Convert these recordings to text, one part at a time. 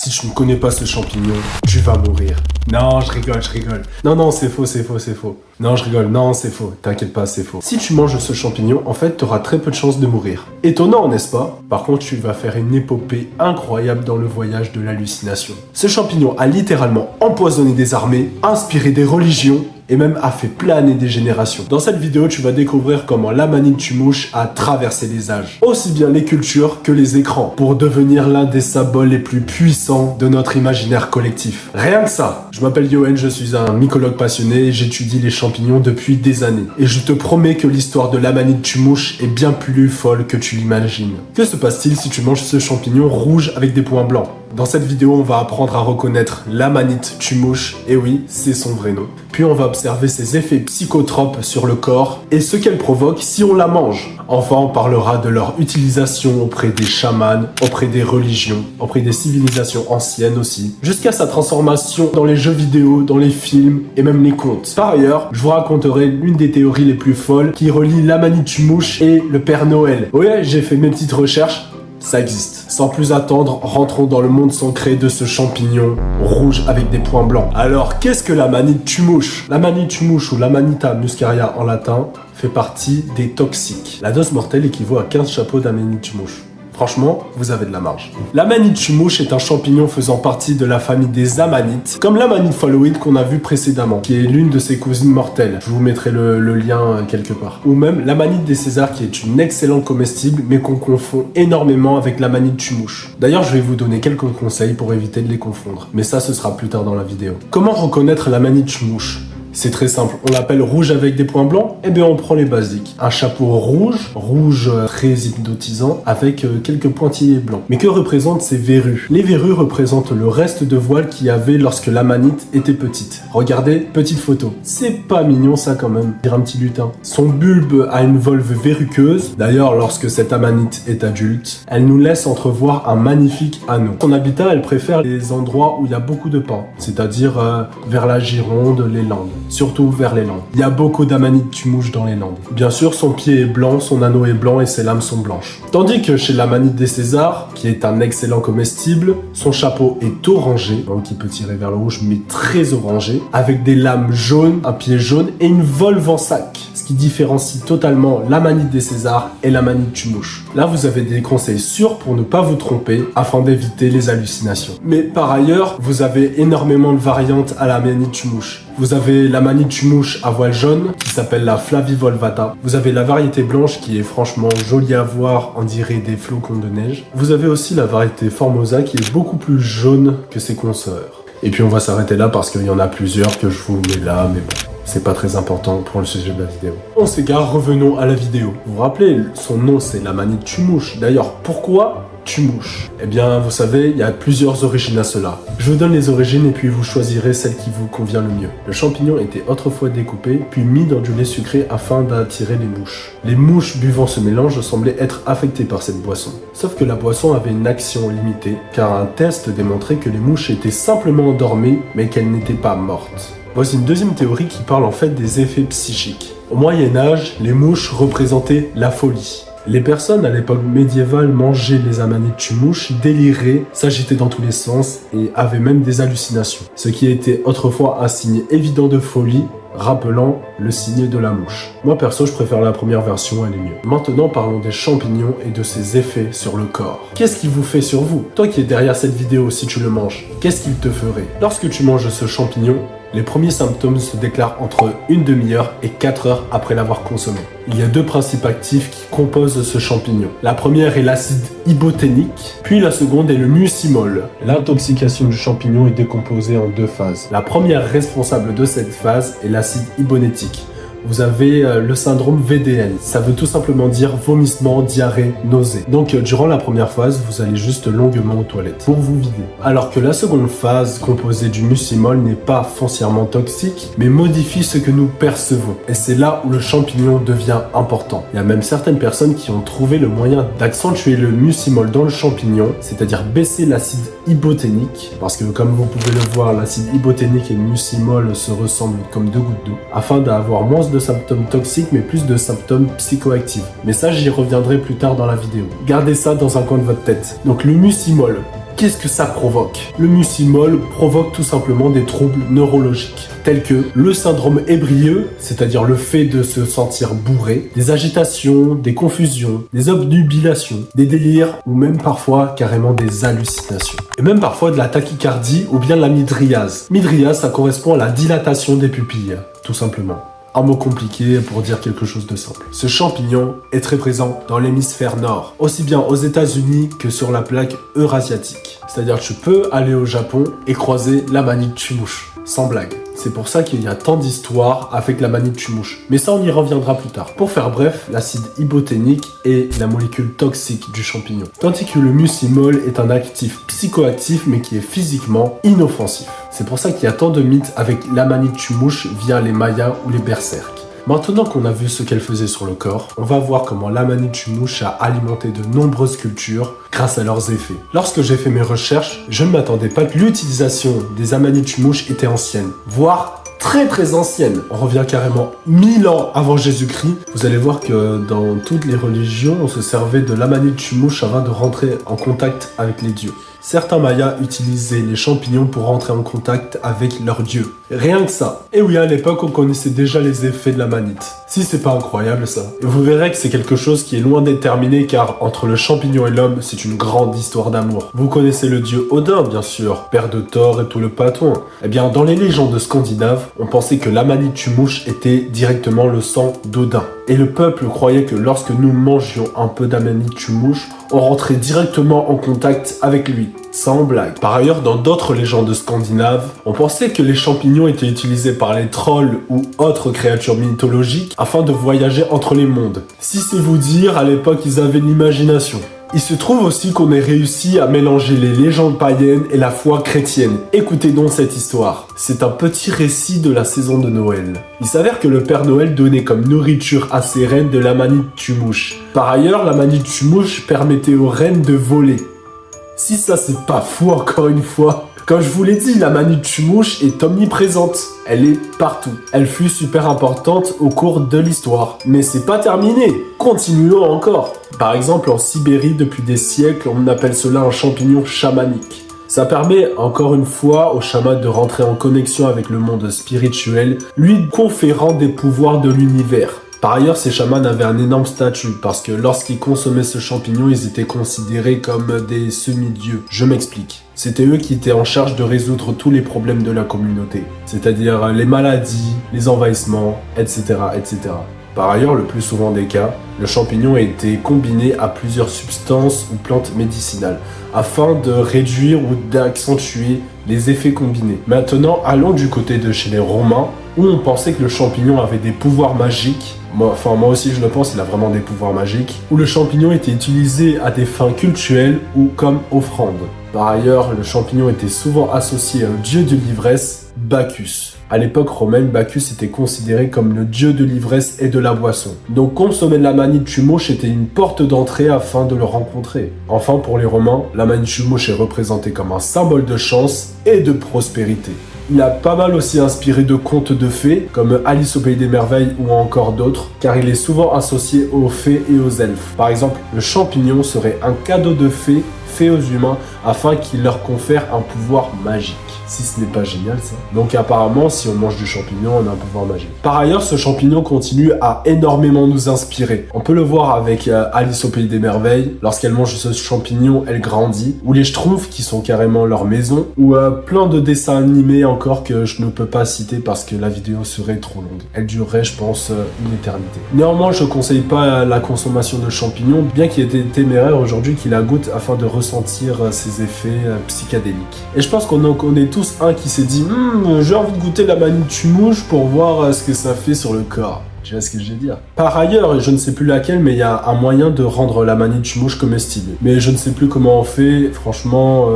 Si tu ne connais pas ce champignon, tu vas mourir. Non, je rigole. Non, c'est faux. Non, je rigole, non, c'est faux. T'inquiète pas, c'est faux. Si tu manges ce champignon, en fait, t'auras très peu de chances de mourir. Étonnant, n'est-ce pas? Par contre, tu vas faire une épopée incroyable dans le voyage de l'hallucination. Ce champignon a littéralement empoisonné des armées, inspiré des religions, et même a fait planer des générations. Dans cette vidéo, tu vas découvrir comment l'Amanite Tumouche a traversé les âges, aussi bien les cultures que les écrans, pour devenir l'un des symboles les plus puissants de notre imaginaire collectif. Rien que ça. Je m'appelle Yoann, je suis un mycologue passionné et j'étudie les champignons depuis des années. Et je te promets que l'histoire de l'Amanite Tumouche est bien plus folle que tu l'imagines. Que se passe-t-il si tu manges ce champignon rouge avec des points blancs? Dans cette vidéo, on va apprendre à reconnaître l'Amanite Tumouche, et oui, c'est son vrai nom. Puis on va observer ses effets psychotropes sur le corps et ce qu'elle provoque si on la mange. Enfin, on parlera de leur utilisation auprès des chamans, auprès des religions, auprès des civilisations anciennes aussi, jusqu'à sa transformation dans les jeux vidéo, dans les films et même les contes. Par ailleurs, je vous raconterai l'une des théories les plus folles qui relie l'Amanite Tumouche et le Père Noël. Ouais, j'ai fait mes petites recherches. Ça existe. Sans plus attendre, rentrons dans le monde secret de ce champignon rouge avec des points blancs. Alors, qu'est-ce que l'Amanite Tumouche? L'Amanite Tumouche ou l'Amanita muscaria en latin fait partie des toxiques. La dose mortelle équivaut à 15 chapeaux d'Amanite Tumouche. Franchement, vous avez de la marge. L'Amanite Tumouche est un champignon faisant partie de la famille des amanites, comme l'Amanite phalloïde qu'on a vu précédemment, qui est l'une de ses cousines mortelles. Je vous mettrai le lien quelque part. Ou même l'Amanite des Césars, qui est une excellente comestible, mais qu'on confond énormément avec l'Amanite Tumouche. D'ailleurs, je vais vous donner quelques conseils pour éviter de les confondre. Mais ça, ce sera plus tard dans la vidéo. Comment reconnaître l'Amanite Tumouche? C'est très simple, on l'appelle rouge avec des points blancs, et bien on prend les basiques. Un chapeau rouge très hypnotisant, avec quelques pointillés blancs. Mais que représentent ces verrues? Les verrues représentent le reste de voile qu'il y avait lorsque l'amanite était petite. Regardez, petite photo. C'est pas mignon ça quand même, dire un petit lutin. Son bulbe a une volve verruqueuse. D'ailleurs, lorsque cette amanite est adulte, elle nous laisse entrevoir un magnifique anneau. Son habitat, elle préfère les endroits où il y a beaucoup de pins, c'est-à-dire vers la Gironde, les Landes. Surtout vers les Landes. Il y a beaucoup d'Amanite Tumouche dans les Landes. Bien sûr, son pied est blanc, son anneau est blanc et ses lames sont blanches. Tandis que chez l'Amanite des Césars, qui est un excellent comestible, son chapeau est orangé, donc il peut tirer vers le rouge, mais très orangé, avec des lames jaunes, un pied jaune et une volve en sac, ce qui différencie totalement l'Amanite des Césars et l'Amanite Tumouche. Là, vous avez des conseils sûrs pour ne pas vous tromper, afin d'éviter les hallucinations. Mais par ailleurs, vous avez énormément de variantes à l'Amanite Tumouche. Vous avez l'Amanite Tumouche à voile jaune, qui s'appelle la Flavivolvata. Vous avez la variété blanche, qui est franchement jolie à voir, on dirait des flocons de neige. Vous avez aussi la variété Formosa, qui est beaucoup plus jaune que ses consoeurs. Et puis on va s'arrêter là, parce qu'il y en a plusieurs que je vous mets là, mais bon. C'est pas très important pour le sujet de la vidéo. On s'égare, revenons à la vidéo. Vous vous rappelez, son nom c'est l'Amanite Tumouche. D'ailleurs, pourquoi Tumouche? Eh bien, vous savez, il y a plusieurs origines à cela. Je vous donne les origines et puis vous choisirez celle qui vous convient le mieux. Le champignon était autrefois découpé, puis mis dans du lait sucré afin d'attirer les mouches. Les mouches buvant ce mélange semblaient être affectées par cette boisson. Sauf que la boisson avait une action limitée, car un test démontrait que les mouches étaient simplement endormies, mais qu'elles n'étaient pas mortes. Voici une deuxième théorie qui parle en fait des effets psychiques. Au Moyen-Âge, les mouches représentaient la folie. Les personnes à l'époque médiévale mangeaient les Amanites Tumouche, déliraient, s'agitaient dans tous les sens et avaient même des hallucinations. Ce qui était autrefois un signe évident de folie, rappelant le signe de la mouche. Moi perso, je préfère la première version, elle est mieux. Maintenant, parlons des champignons et de ses effets sur le corps. Qu'est-ce qu'il vous fait sur vous? Toi qui es derrière cette vidéo, si tu le manges, qu'est-ce qu'il te ferait? Lorsque tu manges ce champignon, les premiers symptômes se déclarent entre une demi-heure et 4 heures après l'avoir consommé. Il y a deux principes actifs qui composent ce champignon. La première est l'acide iboténique, puis la seconde est le mucimol. L'intoxication du champignon est décomposée en deux phases. La première responsable de cette phase est l'acide ibonétique. Vous avez le syndrome VDN. Ça veut tout simplement dire vomissement, diarrhée, nausée. Donc durant la première phase, vous allez juste longuement aux toilettes pour vous vider. Alors que la seconde phase, composée du mucimol, n'est pas foncièrement toxique, mais modifie ce que nous percevons. Et c'est là où le champignon devient important. Il y a même certaines personnes qui ont trouvé le moyen d'accentuer le mucimol dans le champignon, c'est-à-dire baisser l'acide iboténique, parce que comme vous pouvez le voir, l'acide iboténique et le mucimol se ressemblent comme deux gouttes d'eau, afin d'avoir moins de de symptômes toxiques, mais plus de symptômes psychoactifs. Mais ça, j'y reviendrai plus tard dans la vidéo. Gardez ça dans un coin de votre tête. Donc le mucimol, qu'est-ce que ça provoque? Le mucimol provoque tout simplement des troubles neurologiques, tels que le syndrome ébrieux, c'est-à-dire le fait de se sentir bourré, des agitations, des confusions, des obnubilations, des délires ou même parfois carrément des hallucinations. Et même parfois de la tachycardie ou bien de la mydriase. Mydriase, ça correspond à la dilatation des pupilles, tout simplement. Un mot compliqué pour dire quelque chose de simple. Ce champignon est très présent dans l'hémisphère nord, aussi bien aux États-Unis que sur la plaque eurasiatique. C'est-à-dire que tu peux aller au Japon et croiser la manite tumouche. Sans blague. C'est pour ça qu'il y a tant d'histoires avec la manite tumouche. Mais ça, on y reviendra plus tard. Pour faire bref, l'acide iboténique est la molécule toxique du champignon. Tandis que le mucimol est un actif psychoactif, mais qui est physiquement inoffensif. C'est pour ça qu'il y a tant de mythes avec la manite tumouche via les Mayas ou les berserks. Maintenant qu'on a vu ce qu'elle faisait sur le corps, on va voir comment l'amanite tumouche a alimenté de nombreuses cultures grâce à leurs effets. Lorsque j'ai fait mes recherches, je ne m'attendais pas que l'utilisation des amanites tumouche était ancienne, voire très ancienne. On revient carrément 1000 ans avant Jésus-Christ. Vous allez voir que dans toutes les religions, on se servait de l'amanite tumouche afin de rentrer en contact avec les dieux. Certains Mayas utilisaient les champignons pour rentrer en contact avec leurs dieux. Rien que ça. Et oui, à l'époque, on connaissait déjà les effets de l'amanite. Si c'est pas incroyable ça. Et vous verrez que c'est quelque chose qui est loin d'être terminé car entre le champignon et l'homme, c'est une grande histoire d'amour. Vous connaissez le dieu Odin, bien sûr, père de Thor et tout le patois. Eh bien, dans les légendes scandinaves, on pensait que l'amanite tumouche était directement le sang d'Odin. Et le peuple croyait que lorsque nous mangions un peu d'amanite tumouche, on rentrait directement en contact avec lui. Sans blague. Par ailleurs, dans d'autres légendes scandinaves, on pensait que les champignons étaient utilisés par les trolls ou autres créatures mythologiques afin de voyager entre les mondes. Si c'est vous dire, à l'époque, ils avaient de l'imagination. Il se trouve aussi qu'on ait réussi à mélanger les légendes païennes et la foi chrétienne. Écoutez donc cette histoire. C'est un petit récit de la saison de Noël. Il s'avère que le Père Noël donnait comme nourriture à ses reines de l'amanite tumouche. Par ailleurs, l'amanite tumouche permettait aux reines de voler. Si ça c'est pas fou encore une fois. Comme je vous l'ai dit, la manite tumouche est omniprésente. Elle est partout. Elle fut super importante au cours de l'histoire. Mais c'est pas terminé. Continuons encore. Par exemple, en Sibérie, depuis des siècles, on appelle cela un champignon chamanique. Ça permet, encore une fois, au chaman de rentrer en connexion avec le monde spirituel, lui conférant des pouvoirs de l'univers. Par ailleurs, ces chamans avaient un énorme statut, parce que lorsqu'ils consommaient ce champignon, ils étaient considérés comme des semi-dieux. Je m'explique. C'était eux qui étaient en charge de résoudre tous les problèmes de la communauté, c'est-à-dire les maladies, les envahissements, etc., etc. Par ailleurs, le plus souvent des cas, le champignon a été combiné à plusieurs substances ou plantes médicinales, afin de réduire ou d'accentuer les effets combinés. Maintenant, allons du côté de chez les Romains, où on pensait que le champignon avait des pouvoirs magiques. Moi aussi je le pense, il a vraiment des pouvoirs magiques, où le champignon était utilisé à des fins cultuelles ou comme offrande. Par ailleurs, le champignon était souvent associé au dieu de l'ivresse, Bacchus. À l'époque romaine, Bacchus était considéré comme le dieu de l'ivresse et de la boisson. Donc consommer de la manite tumouche était une porte d'entrée afin de le rencontrer. Enfin, pour les Romains, la manite tumouche est représentée comme un symbole de chance et de prospérité. Il a pas mal aussi inspiré de contes de fées, comme Alice au Pays des Merveilles ou encore d'autres, car il est souvent associé aux fées et aux elfes. Par exemple, le champignon serait un cadeau de fées fait aux humains afin qu'il leur confère un pouvoir magique. Si ce n'est pas génial ça. Donc apparemment, si on mange du champignon, on a un pouvoir magique. Par ailleurs, ce champignon continue à énormément nous inspirer. On peut le voir avec Alice au Pays des Merveilles. Lorsqu'elle mange ce champignon, elle grandit. Ou les Schtroumpfs qui sont carrément leur maison. Ou plein de dessins animés encore que je ne peux pas citer parce que la vidéo serait trop longue. Elle durerait, je pense, une éternité. Néanmoins, je ne conseille pas la consommation de champignons, bien qu'il ait été téméraire aujourd'hui qu'il la goûte afin de ressentir ses effets psychédéliques. Et je pense qu'on est tous un qui s'est dit j'ai envie de goûter la manite tumouche pour voir ce que ça fait sur le corps. Tu vois ce que je veux dire? Par ailleurs, je ne sais plus laquelle, mais il y a un moyen de rendre la manite tumouche comestible. Mais je ne sais plus comment on fait, franchement...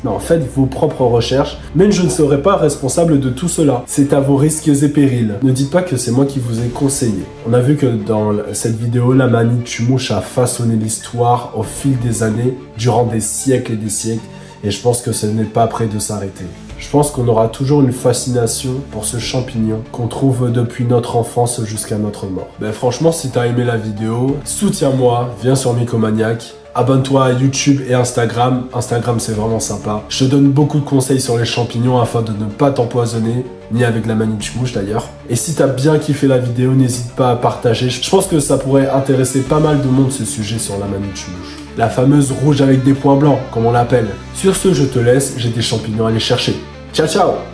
Non, faites vos propres recherches, mais je ne serai pas responsable de tout cela. C'est à vos risques et périls. Ne dites pas que c'est moi qui vous ai conseillé. On a vu que dans cette vidéo, la manite tumouche a façonné l'histoire au fil des années, durant des siècles et des siècles, et je pense que ce n'est pas prêt de s'arrêter. Je pense qu'on aura toujours une fascination pour ce champignon qu'on trouve depuis notre enfance jusqu'à notre mort. Franchement, si t'as aimé la vidéo, soutiens-moi, viens sur Mycomaniac. Abonne-toi à YouTube et Instagram. Instagram, c'est vraiment sympa. Je te donne beaucoup de conseils sur les champignons afin de ne pas t'empoisonner, ni avec la manitch-mouche d'ailleurs. Et si t'as bien kiffé la vidéo, n'hésite pas à partager. Je pense que ça pourrait intéresser pas mal de monde ce sujet sur la manitch-mouche. La fameuse rouge avec des points blancs, comme on l'appelle. Sur ce, je te laisse, j'ai des champignons à aller chercher. Ciao, ciao!